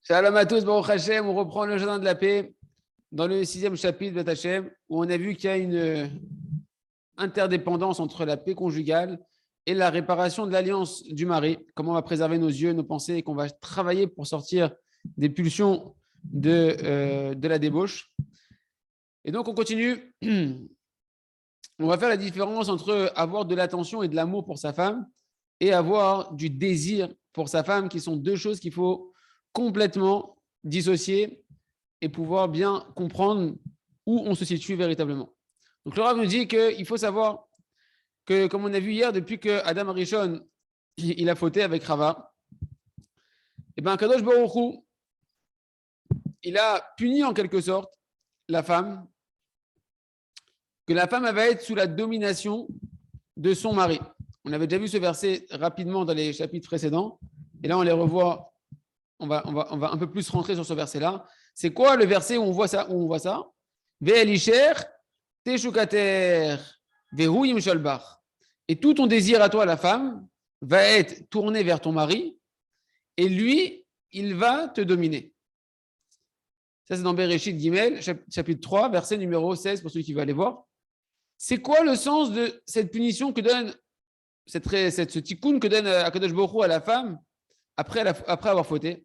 Shalom à tous, Baruch Hashem, on reprend le jardin de la paix dans le 6e chapitre de Hashem, où on a vu qu'il y a une interdépendance entre la paix conjugale et la réparation de l'alliance du mari, comment on va préserver nos yeux, nos pensées, et qu'on va travailler pour sortir des pulsions de la débauche. Et donc on continue, on va faire la différence entre avoir de l'attention et de l'amour pour sa femme et avoir du désir pour sa femme, qui sont deux choses qu'il faut complètement dissocier et pouvoir bien comprendre où on se situe véritablement. Donc le Rav nous dit qu'il faut savoir que, comme on a vu hier, depuis que Adam Arishon il a fauté avec Rava, et bien Kadosh Baruch Hu, il a puni en quelque sorte la femme, que la femme va être sous la domination de son mari. On avait déjà vu ce verset rapidement dans les chapitres précédents, et là on les revoit. On va un peu plus rentrer sur ce verset-là. C'est quoi le verset où on voit ça? Ve'elisher teshukater vehu yimshalbach. Et tout ton désir à toi, la femme, va être tourné vers ton mari, et lui, il va te dominer. Ça, c'est dans Bereshit Gimel, chapitre 3, verset numéro 16, pour celui qui veut aller voir. C'est quoi le sens de cette punition que donne, ce tikkun que donne Akadosh Baruch Hu à la femme après avoir fauté?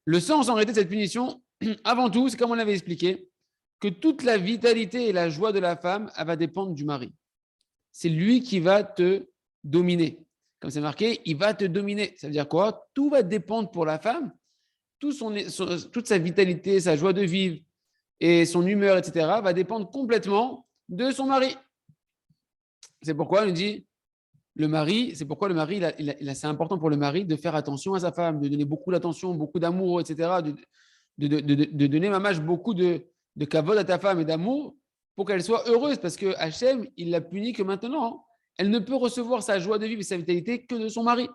Le sens en réalité de cette punition, avant tout, c'est comme on l'avait expliqué, que toute la vitalité et la joie de la femme, elle va dépendre du mari. C'est lui qui va te dominer. Comme c'est marqué, il va te dominer. Ça veut dire quoi? Tout va dépendre pour la femme, toute sa vitalité, sa joie de vivre et son humeur, etc., va dépendre complètement de son mari. C'est pourquoi on nous dit, c'est important pour le mari de faire attention à sa femme, de donner beaucoup d'attention, beaucoup d'amour, etc., de donner beaucoup de kavod à ta femme et d'amour pour qu'elle soit heureuse, parce que Hachem, il l'a puni que maintenant, elle ne peut recevoir sa joie de vivre et sa vitalité que de son mari.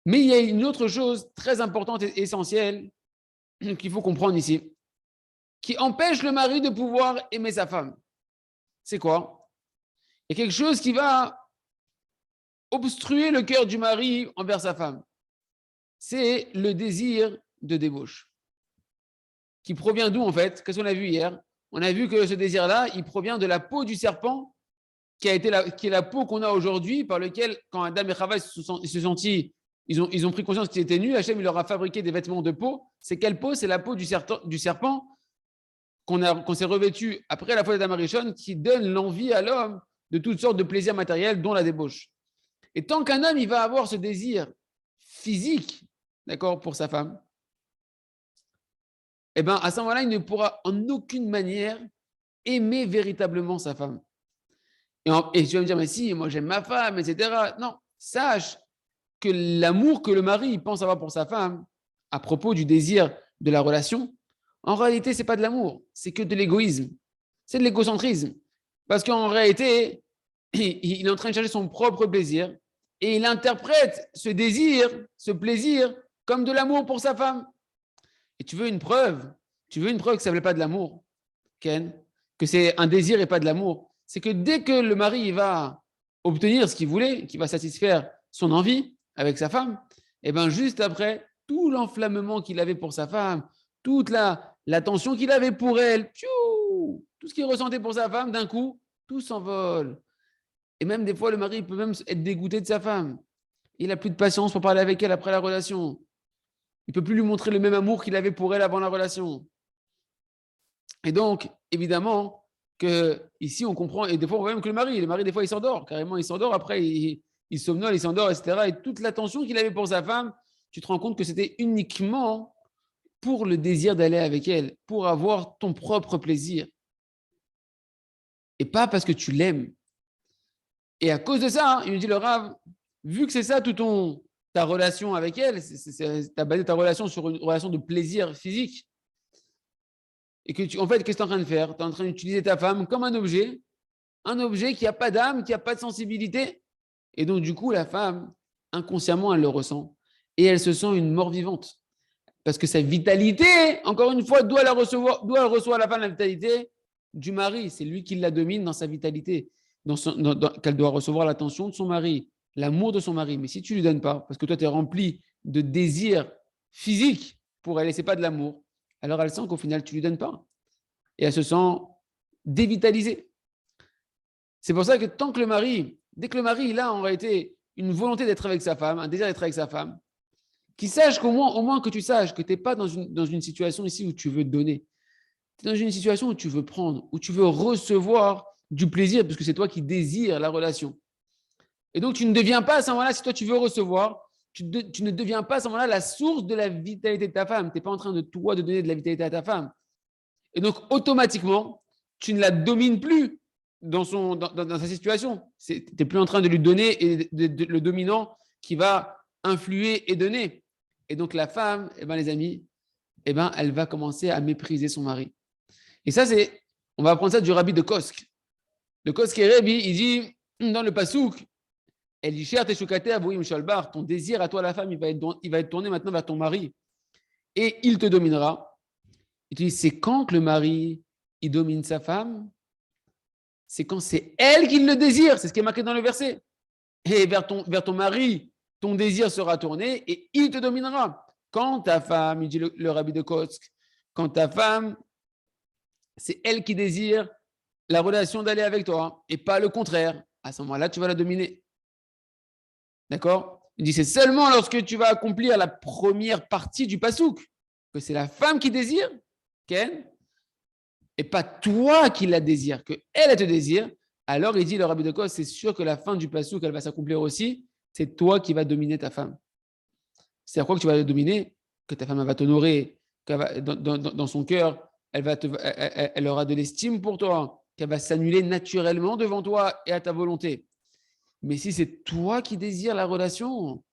Mais il y a une autre chose très importante et essentielle qu'il faut comprendre ici, qui empêche le mari de pouvoir aimer sa femme. C'est quoi? Il y a quelque chose qui va obstruer le cœur du mari envers sa femme. C'est le désir de débauche. Qui provient d'où en fait? Qu'est-ce qu'on a vu hier? On a vu que ce désir-là, il provient de la peau du serpent, qui est la peau qu'on a aujourd'hui, par lequel, quand Adam et Chava ils ont pris conscience qu'ils étaient nus, Hachem il leur a fabriqué des vêtements de peau. C'est quelle peau? C'est la peau du serpent qu'on s'est revêtu après la faute d'Adam Arishon, qui donne l'envie à l'homme de toutes sortes de plaisirs matériels, dont la débauche. Et tant qu'un homme il va avoir ce désir physique, d'accord, pour sa femme, eh bien, à ce moment-là, il ne pourra en aucune manière aimer véritablement sa femme. Et tu vas me dire, mais si, moi j'aime ma femme, etc. Non, sache que l'amour que le mari pense avoir pour sa femme, à propos du désir de la relation, en réalité, ce n'est pas de l'amour, c'est que de l'égoïsme, c'est de l'égocentrisme. Parce qu'en réalité, il est en train de chercher son propre plaisir et il interprète ce désir, ce plaisir, comme de l'amour pour sa femme. Et tu veux une preuve que ça ne s'appelle pas de l'amour, Ken, que c'est un désir et pas de l'amour. C'est que dès que le mari va obtenir ce qu'il voulait, qu'il va satisfaire son envie avec sa femme, et bien juste après, tout l'enflammement qu'il avait pour sa femme, toute l'attention qu'il avait pour elle, tout ce qu'il ressentait pour sa femme, d'un coup, tout s'envole. Et même des fois, le mari peut même être dégoûté de sa femme. Il n'a plus de patience pour parler avec elle après la relation. Il ne peut plus lui montrer le même amour qu'il avait pour elle avant la relation. Et donc, évidemment, que ici, on comprend, et des fois, on voit même que le mari, des fois, il s'endort. Carrément, il s'endort. Après, il somnole, il s'endort, etc. Et toute l'attention qu'il avait pour sa femme, tu te rends compte que c'était uniquement pour le désir d'aller avec elle, pour avoir ton propre plaisir. Et pas parce que tu l'aimes. Et à cause de ça, il nous dit le Rav, vu que c'est ça ta relation avec elle, tu as basé ta relation sur une relation de plaisir physique, et que en fait, qu'est-ce que tu es en train de faire? Tu es en train d'utiliser ta femme comme un objet qui n'a pas d'âme, qui n'a pas de sensibilité. Et donc, du coup, la femme, inconsciemment, elle le ressent. Et elle se sent une mort vivante. Parce que sa vitalité, encore une fois, d'où elle reçoit la femme la vitalité? Du mari. C'est lui qui la domine dans sa vitalité. Qu'elle doit recevoir l'attention de son mari, l'amour de son mari. Mais si tu ne lui donnes pas, parce que toi, tu es rempli de désirs physiques pour elle et ce n'est pas de l'amour, alors elle sent qu'au final, tu ne lui donnes pas. Et elle se sent dévitalisée. C'est pour ça que dès que le mari, il a en réalité une volonté d'être avec sa femme, un désir d'être avec sa femme, qu'il sache au moins que tu saches que tu n'es pas dans une situation ici où tu veux donner. Tu es dans une situation où tu veux prendre, où tu veux recevoir du plaisir, parce que c'est toi qui désires la relation. Et donc, tu ne deviens pas à ce moment-là, si toi tu veux recevoir, tu ne deviens pas à ce moment-là la source de la vitalité de ta femme. Tu n'es pas en train de donner de la vitalité à ta femme. Et donc, automatiquement, tu ne la domines plus dans sa situation. Tu n'es plus en train de lui donner et le dominant qui va influer et donner. Et donc, la femme, les amis, elle va commencer à mépriser son mari. Et ça, on va apprendre ça du rabbi de Kosk. Le Kosk et Rabbi, il dit dans le Pasouk, ton désir à toi, la femme, il va être tourné maintenant vers ton mari et il te dominera. Il te dit, c'est quand que le mari, il domine sa femme? C'est quand c'est elle qui le désire. C'est ce qui est marqué dans le verset. Et vers ton mari, ton désir sera tourné et il te dominera. Quand ta femme, il dit le rabbi de Kosk, quand ta femme, c'est elle qui désire la relation d'aller avec toi et pas le contraire, à ce moment-là, tu vas la dominer. D'accord? Il dit, c'est seulement lorsque tu vas accomplir la première partie du pasouk que c'est la femme qui désire, Ken, et pas toi qui la désire, que elle te désire. Alors, il dit, le rabbi de Kos, c'est sûr que la fin du pasouk, elle va s'accomplir aussi. C'est toi qui vas dominer ta femme. C'est à quoi que tu vas la dominer? Que ta femme elle va t'honorer, dans son cœur, elle aura de l'estime pour toi, qu'elle va s'annuler naturellement devant toi et à ta volonté. Mais si c'est toi qui désires la relation,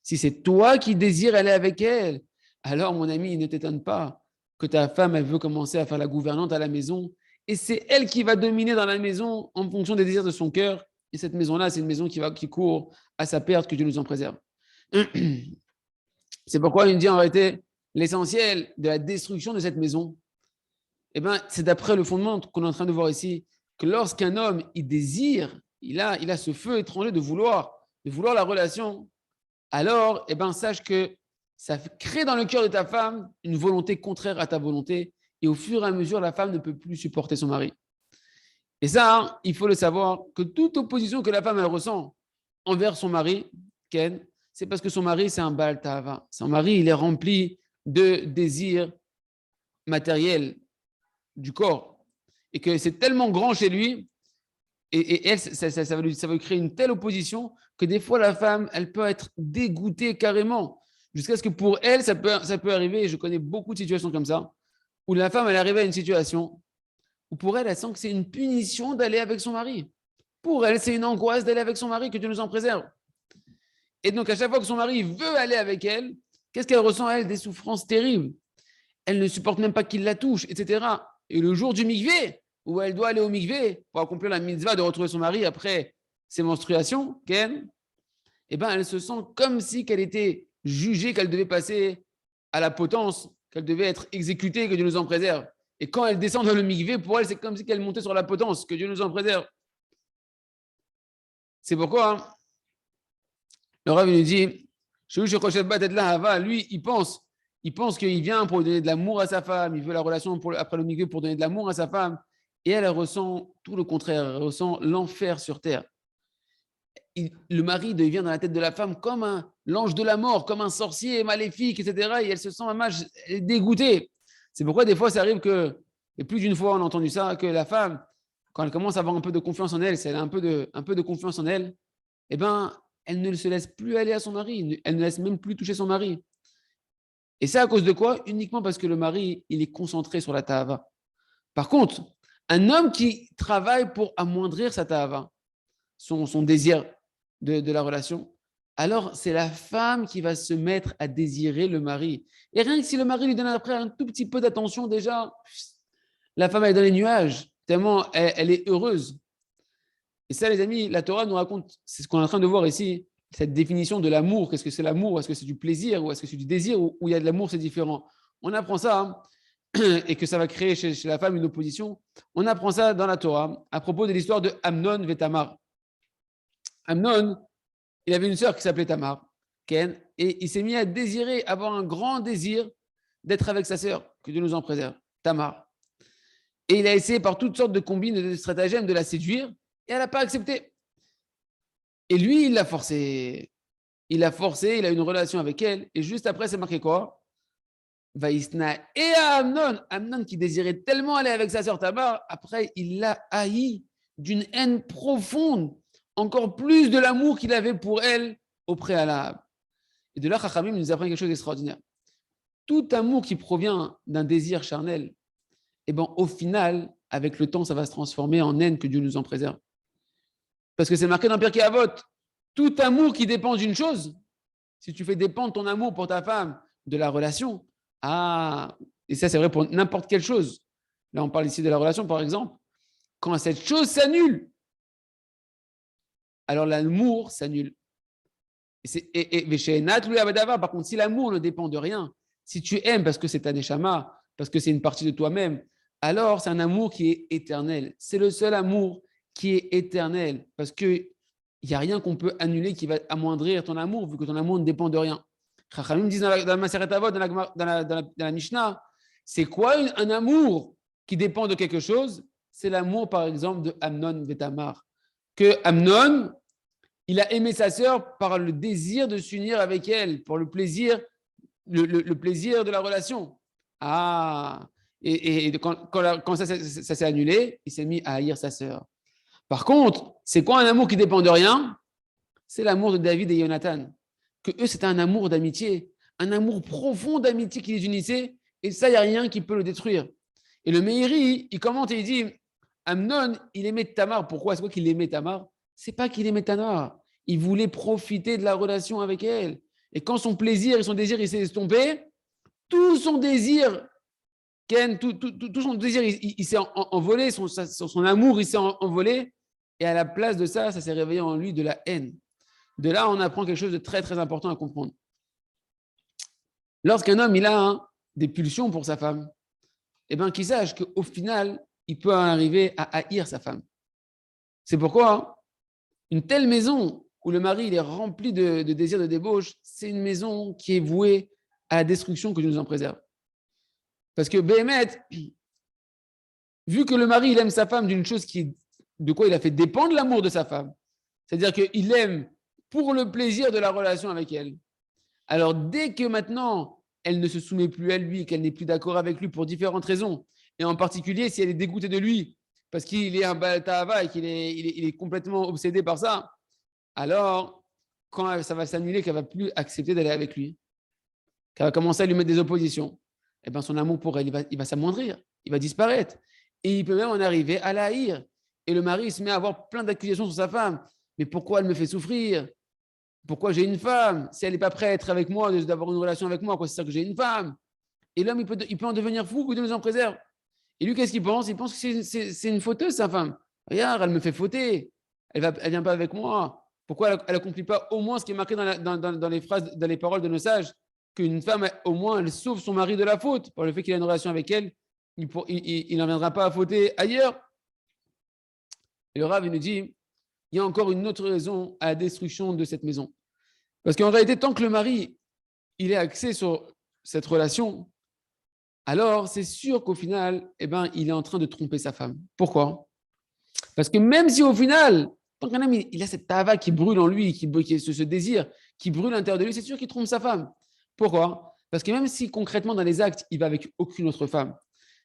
si c'est toi qui désires aller avec elle, alors mon ami, il ne t'étonne pas que ta femme, elle veut commencer à faire la gouvernante à la maison et c'est elle qui va dominer dans la maison en fonction des désirs de son cœur. Et cette maison-là, c'est une maison qui court à sa perte, que Dieu nous en préserve. C'est pourquoi il dit en réalité l'essentiel de la destruction de cette maison. C'est d'après le fondement qu'on est en train de voir ici, que lorsqu'un homme, il désire, il a ce feu étranger de vouloir la relation, alors, sache que ça crée dans le cœur de ta femme une volonté contraire à ta volonté, et au fur et à mesure, la femme ne peut plus supporter son mari. Et ça, il faut le savoir, que toute opposition que la femme elle ressent envers son mari, Ken, c'est parce que son mari, c'est un Baal Tahava. Son mari, il est rempli de désirs matériels du corps, et que c'est tellement grand chez lui, et elle, ça va lui créer une telle opposition que des fois, la femme, elle peut être dégoûtée carrément, jusqu'à ce que pour elle, ça peut arriver, et je connais beaucoup de situations comme ça, où la femme, elle arrive à une situation où pour elle, elle sent que c'est une punition d'aller avec son mari. Pour elle, c'est une angoisse d'aller avec son mari, que Dieu nous en préserve. Et donc, à chaque fois que son mari veut aller avec elle, qu'est-ce qu'elle ressent, elle? Des souffrances terribles. Elle ne supporte même pas qu'il la touche, etc. Et le jour du mikvé, où elle doit aller au mikvé pour accomplir la mitzvah de retrouver son mari après ses menstruations, Ken, elle se sent comme si qu'elle était jugée, qu'elle devait passer à la potence, qu'elle devait être exécutée, que Dieu nous en préserve. Et quand elle descend dans le mikvé, pour elle, c'est comme si qu'elle montait sur la potence, que Dieu nous en préserve. C'est pourquoi le Rav nous dit, lui, il pense qu'il vient pour donner de l'amour à sa femme, il veut la relation après le mikvé pour donner de l'amour à sa femme, et elle ressent tout le contraire, elle ressent l'enfer sur terre. Le mari devient dans la tête de la femme comme l'ange de la mort, comme un sorcier maléfique, etc. Et elle se sent dégoûtée. C'est pourquoi des fois, ça arrive que, et plus d'une fois on a entendu ça, que la femme, quand elle commence à avoir un peu de confiance en elle, si elle a un peu de confiance en elle, elle ne se laisse plus aller à son mari, elle ne laisse même plus toucher son mari. Et c'est à cause de quoi? Uniquement parce que le mari, il est concentré sur la tahava. Par contre, un homme qui travaille pour amoindrir sa tahava, son désir de la relation, alors c'est la femme qui va se mettre à désirer le mari. Et rien que si le mari lui donne après un tout petit peu d'attention, déjà, la femme elle est dans les nuages, tellement elle est heureuse. Et ça, les amis, la Torah nous raconte, c'est ce qu'on est en train de voir ici, cette définition de l'amour. Qu'est-ce que c'est l'amour? Est-ce que c'est du plaisir ou est-ce que c'est du désir? Où il y a de l'amour, c'est différent. On apprend ça, et que ça va créer chez la femme une opposition. On apprend ça dans la Torah à propos de l'histoire de Amnon et Tamar. Amnon, il avait une sœur qui s'appelait Tamar, Ken, et il s'est mis à désirer, avoir un grand désir d'être avec sa sœur, que Dieu nous en préserve, Tamar. Et il a essayé par toutes sortes de combines, de stratagèmes de la séduire, et elle n'a pas accepté. Et lui, il l'a forcé. Il a forcé, il a eu une relation avec elle, et juste après, c'est marqué quoi? Vaïsna et à Amnon. Amnon qui désirait tellement aller avec sa sœur Tamar, après, il l'a haï d'une haine profonde, encore plus de l'amour qu'il avait pour elle au préalable. Et de là, Chachamim nous apprend quelque chose d'extraordinaire. Tout amour qui provient d'un désir charnel, eh ben, au final, avec le temps, ça va se transformer en haine, que Dieu nous en préserve. Parce que c'est marqué dans Pirkei Avot, tout amour qui dépend d'une chose, si tu fais dépendre ton amour pour ta femme de la relation, et ça c'est vrai pour n'importe quelle chose. Là, on parle ici de la relation, par exemple. Quand cette chose s'annule, alors l'amour s'annule. Par contre, si l'amour ne dépend de rien, si tu aimes parce que c'est ta neshama, parce que c'est une partie de toi-même, alors c'est un amour qui est éternel. C'est le seul amour qui est éternel, parce qu'il n'y a rien qu'on peut annuler qui va amoindrir ton amour, vu que ton amour ne dépend de rien. Chachamim disent dans la Maseret Avot, dans la Mishnah, c'est quoi un amour qui dépend de quelque chose? C'est l'amour, par exemple, de Amnon et Tamar. Que Amnon, il a aimé sa sœur par le désir de s'unir avec elle, pour le plaisir, le plaisir de la relation. Et quand ça s'est annulé, il s'est mis à haïr sa sœur. Par contre, c'est quoi un amour qui dépend de rien? C'est l'amour de David et Jonathan. Que eux, c'était un amour d'amitié, un amour profond d'amitié qui les unissait, et ça, il n'y a rien qui peut le détruire. Et le Meiri, il commente et il dit, Amnon, il aimait Tamar. Pourquoi? C'est quoi qu'il aimait Tamar? C'est pas qu'il aimait Tamar. Il voulait profiter de la relation avec elle. Et quand son plaisir et son désir, il s'est estompé, tout son désir, tout son désir, il s'est envolé, son amour, il s'est envolé. Et à la place de ça, ça s'est réveillé en lui de la haine. De là, on apprend quelque chose de très, très important à comprendre. Lorsqu'un homme, il a des pulsions pour sa femme, eh bien, qu'il sache qu'au final, il peut arriver à haïr sa femme. C'est pourquoi une telle maison où le mari il est rempli de désirs de débauche, c'est une maison qui est vouée à la destruction, que Dieu nous en préserve. Parce que Béhémet, vu que le mari il aime sa femme d'une chose de quoi il a fait dépendre l'amour de sa femme, c'est-à-dire qu'il aime pour le plaisir de la relation avec elle. Alors, dès que maintenant, elle ne se soumet plus à lui, qu'elle n'est plus d'accord avec lui pour différentes raisons, et en particulier si elle est dégoûtée de lui, parce qu'il est un Baal Tahava et qu'il est complètement obsédé par ça, alors, quand ça va s'annuler, qu'elle ne va plus accepter d'aller avec lui, qu'elle va commencer à lui mettre des oppositions, eh bien, son amour pour elle, il va s'amoindrir, il va disparaître. Et il peut même en arriver à la haïr. Et le mari se met à avoir plein d'accusations sur sa femme. Mais pourquoi elle me fait souffrir? Pourquoi j'ai une femme? Si elle n'est pas prête à être avec moi, d'avoir une relation avec moi, quoi, c'est ça que j'ai une femme? Et l'homme, il peut en devenir fou, que Dieu nous en préserve. Et lui, qu'est-ce qu'il pense? Il pense que c'est une fauteuse, sa femme. Regarde, elle me fait fauter. Elle ne vient pas avec moi. Pourquoi elle n'accomplit pas au moins ce qui est marqué dans les phrases, dans les paroles de nos sages, qu'une femme, au moins, elle sauve son mari de la faute par le fait qu'il a une relation avec elle, il n'en viendra pas à fauter ailleurs. Et le Rav, il nous dit, il y a encore une autre raison à la destruction de cette maison. Parce qu'en réalité, tant que le mari, il est axé sur cette relation, alors c'est sûr qu'au final, eh ben, il est en train de tromper sa femme. Pourquoi? Parce que même si au final, tant qu'un homme, il a cette tava qui brûle en lui, ce désir qui brûle à l'intérieur de lui, c'est sûr qu'il trompe sa femme. Pourquoi? Parce que même si concrètement dans les actes, il va avec aucune autre femme,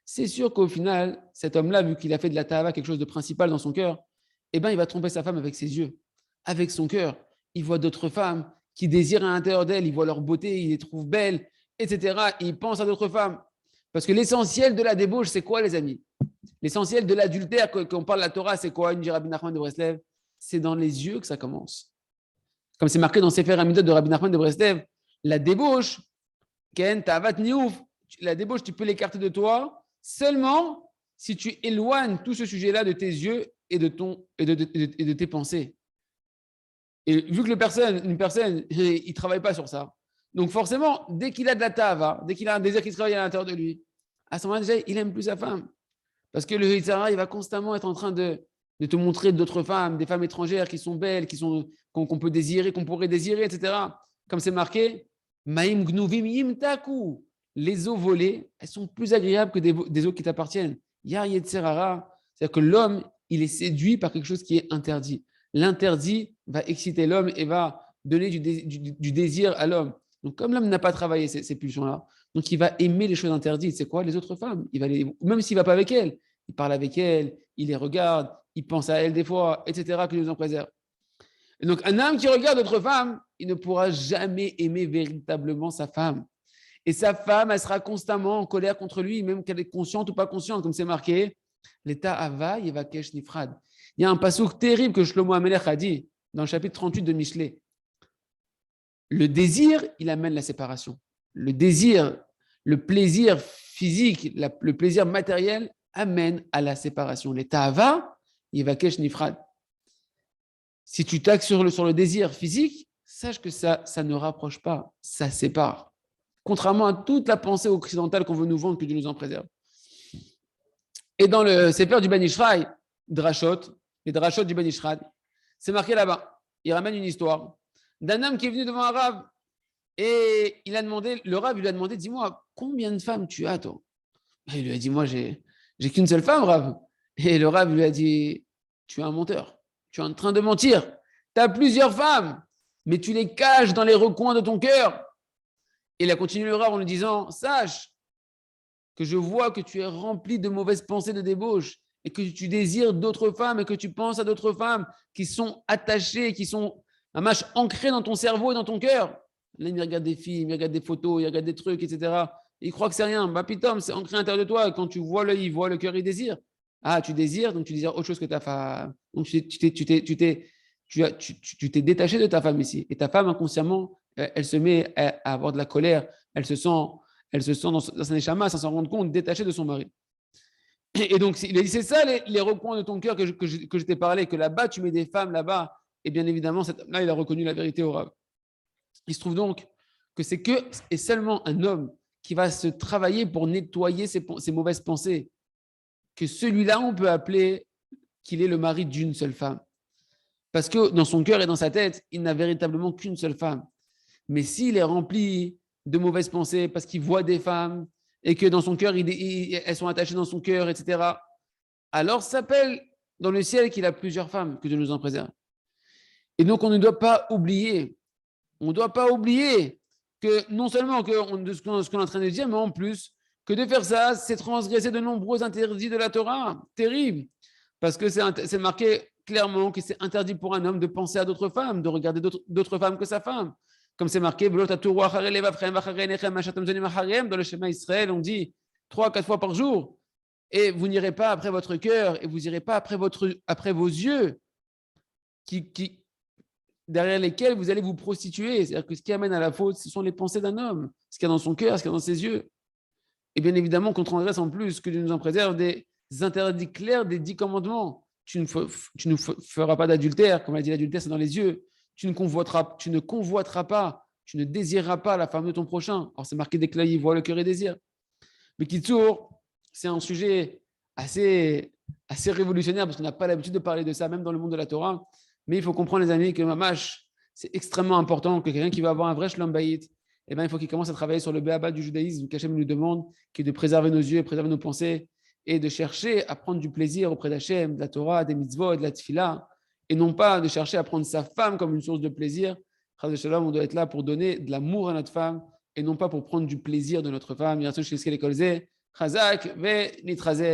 c'est sûr qu'au final, cet homme-là, vu qu'il a fait de la tava quelque chose de principal dans son cœur, eh ben, il va tromper sa femme avec ses yeux, avec son cœur. Il voit d'autres femmes qui désirent à l'intérieur d'elle, il voit leur beauté, il les trouve belles, etc. Et il pense à d'autres femmes. Parce que l'essentiel de la débauche, c'est quoi, les amis? L'essentiel de l'adultère, quand on parle de la Torah, c'est quoi, une Rabbi Nachman de Breslev? C'est dans les yeux que ça commence. Comme c'est marqué dans Sefer Hamidot de Rabbi Nachman de Breslev, la débauche, Ken, Tavat Niouf, la débauche, tu peux l'écarter de toi seulement si tu éloignes tout ce sujet-là de tes yeux et de tes pensées. Et vu que une personne, il ne travaille pas sur ça. Donc forcément, dès qu'il a de la tava, dès qu'il a un désir qui se travaille à l'intérieur de lui, à ce moment-là, déjà, il n'aime plus sa femme. Parce que le Yitzhara, il va constamment être en train de te montrer d'autres femmes, des femmes étrangères qui sont belles, qu'on peut désirer, qu'on pourrait désirer, etc. Comme c'est marqué, Maïm Gnuvim Yimtaku. les eaux volées, elles sont plus agréables que des eaux qui t'appartiennent. Yar Yetzerara, c'est-à-dire que l'homme, il est séduit par quelque chose qui est interdit. L'interdit va exciter l'homme et va donner du désir à l'homme. Donc, comme l'homme n'a pas travaillé ces pulsions-là, donc il va aimer les choses interdites. C'est quoi? Les autres femmes. Même s'il ne va pas avec elles, il parle avec elles, il les regarde, il pense à elles des fois, etc., que Dieu nous en préserve. Et donc, un homme qui regarde d'autres femmes, il ne pourra jamais aimer véritablement sa femme. Et sa femme, elle sera constamment en colère contre lui, même qu'elle est consciente ou pas consciente, comme c'est marqué. L'état Ava, Yevakesh Nifrad. Il y a un passouk terrible que Shlomo Amelech a dit dans le chapitre 38 de Michelet. Le désir, il amène la séparation. Le désir, le plaisir physique, le plaisir matériel amène à la séparation. L'état Ava, Yevakesh Nifrad. Si tu taxes sur le désir physique, sache que ça ne rapproche pas, ça sépare. Contrairement à toute la pensée occidentale qu'on veut nous vendre, que Dieu nous en préserve. Et dans le Sefer du Ben Ishraï, Drashot, les Drashot du Ben Ishraï, c'est marqué là-bas. Il ramène une histoire d'un homme qui est venu devant un rave et le rave lui a demandé, dis-moi, combien de femmes tu as, toi? Et il lui a dit, moi, j'ai qu'une seule femme, rave. Et le rave lui a dit, tu es un menteur. Tu es en train de mentir. Tu as plusieurs femmes, mais tu les caches dans les recoins de ton cœur. Et il a continué le rave en lui disant, sache que je vois que tu es rempli de mauvaises pensées de débauche et que tu désires d'autres femmes et que tu penses à d'autres femmes qui sont attachées, qui sont un match ancré dans ton cerveau et dans ton cœur. Là, il regarde des films, il regarde des photos, il regarde des trucs, etc. Il croit que c'est rien. Bah, pitom, c'est ancré à l'intérieur de toi. Et quand tu vois l'œil, il voit le cœur, il désire. Ah, tu désires, donc tu désires autre chose que ta femme. Donc tu t'es détaché de ta femme ici. Et ta femme, inconsciemment, elle se met à avoir de la colère. Elle se sent dans sa neshama, sans s'en rendre compte, détachée de son mari. Et donc, il a dit, c'est ça les recoins de ton cœur que je t'ai parlé, que là-bas, tu mets des femmes là-bas. Et bien évidemment, là, il a reconnu la vérité au rave. Il se trouve donc que c'est que et seulement un homme qui va se travailler pour nettoyer ses mauvaises pensées, que celui-là, on peut appeler qu'il est le mari d'une seule femme. Parce que dans son cœur et dans sa tête, il n'a véritablement qu'une seule femme. Mais s'il est rempli de mauvaises pensées parce qu'il voit des femmes et que dans son cœur, elles sont attachées dans son cœur, etc., alors ça s'appelle dans le ciel qu'il a plusieurs femmes, que Dieu nous en préserve. Et donc, on ne doit pas oublier que non seulement de ce qu'on est en train de dire, mais en plus, que de faire ça, c'est transgresser de nombreux interdits de la Torah. Terrible. Parce que c'est marqué clairement que c'est interdit pour un homme de penser à d'autres femmes, de regarder d'autres femmes que sa femme. Comme c'est marqué, dans le schéma Israël, on dit 3-4 fois par jour. Et vous n'irez pas après votre cœur, et vous n'irez pas après vos yeux, derrière lesquels vous allez vous prostituer. C'est-à-dire que ce qui amène à la faute, ce sont les pensées d'un homme, ce qu'il y a dans son cœur, ce qu'il y a dans ses yeux. Et bien évidemment qu'on transgresse en plus, que Dieu nous en préserve, des interdits clairs des 10 commandements. Tu ne feras pas d'adultère, comme a dit l'adultère, c'est dans les yeux. Tu ne convoiteras pas, tu ne désireras pas la femme de ton prochain. Alors c'est marqué dès que là, il voit le cœur et désir. Mais Kitsour, c'est un sujet assez révolutionnaire parce qu'on n'a pas l'habitude de parler de ça, même dans le monde de la Torah. Mais il faut comprendre, les amis, que Mamash, c'est extrêmement important que quelqu'un qui va avoir un vrai Shlom Bayit, eh ben, il faut qu'il commence à travailler sur le béaba du judaïsme qu'Hachem nous demande, qui est de préserver nos yeux et préserver nos pensées et de chercher à prendre du plaisir auprès d'Hachem, de la Torah, des mitzvot et de la tfila, et non pas de chercher à prendre sa femme comme une source de plaisir. Chas v'shalom, on doit être là pour donner de l'amour à notre femme et non pas pour prendre du plaisir de notre femme. Chazak ve nitrazek.